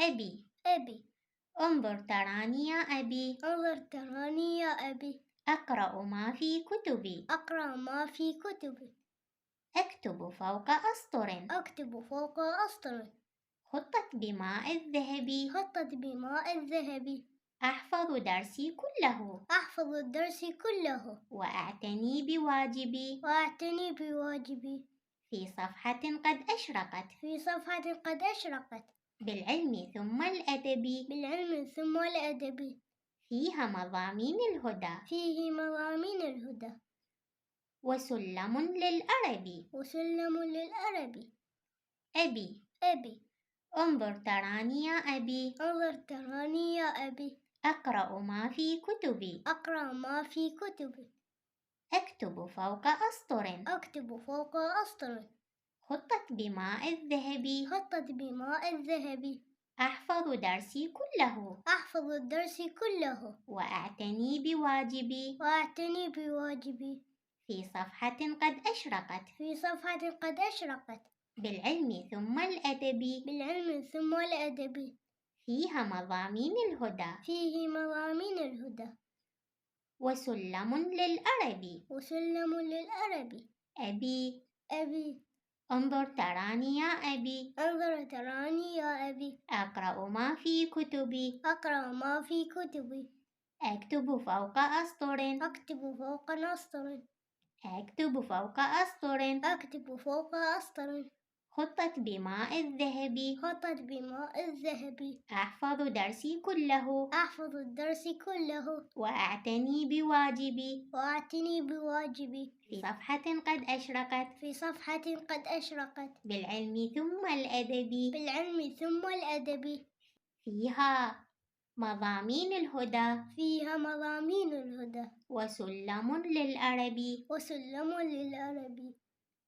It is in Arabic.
أبي. أبي. انظر تراني يا أبي. انظر تراني يا أبي. أقرأ ما في كتبي. أقرأ ما في كتبي. أكتب فوق أسطر. أكتب فوق أسطر. خطت بماء الذهب. خطت بماء الذهب. أحفظ درسي كله. أحفظ الدرس كله. وأعتني بواجبي. وأعتني بواجبي. في صفحة قد أشرقت. في صفحة قد أشرقت. بالعلم ثم الأدب. بالعلم ثم الأدب. فيها مضامين الهدى. فيه مضامين الهدى. وسلم للأرب. وسلم للأرب. أبي. أبي. انظر تراني يا أبي. انظر تراني يا أبي. أقرأ ما في كتبي. أقرأ ما في كتبي. أكتب فوق أسطر. أكتب فوق أسطر. خطت بماء الذهب. خطت بماء الذهب. أحفظ درسي كله. أحفظ الدرس كله. وأعتني بواجبي. وأعتني بواجبي. في صفحة قد أشرقت. في صفحة قد أشرقت. بالعلم ثم الأدب. بالعلم ثم الأدب. فيها مضامين الهدى. فيه مضامين الهدى. وسلم للأرب. وسلم للأرب. أبي. أبي. انظر تراني يا أبي. انظر تراني يا أبي. أقرأ ما في كتبي. أقرأ ما في كتبي. أكتب فوق أسطر. أكتب فوق أسطر. أكتب فوق أسطر. أكتب فوق أسطر. خطت بماء الذهب. خطت بماء الذهب. أحفظ درسي كله. أحفظ الدرس كله. وأعتني بواجبي. وأعتني بواجبي. في صفحة قد أشرقت. في صفحة قد أشرقت. بالعلم ثم الأدب. بالعلم ثم الأدب. فيها مضامين الهدى. فيها مضامين الهدى. وسلم للأرب. وسلم للأرب.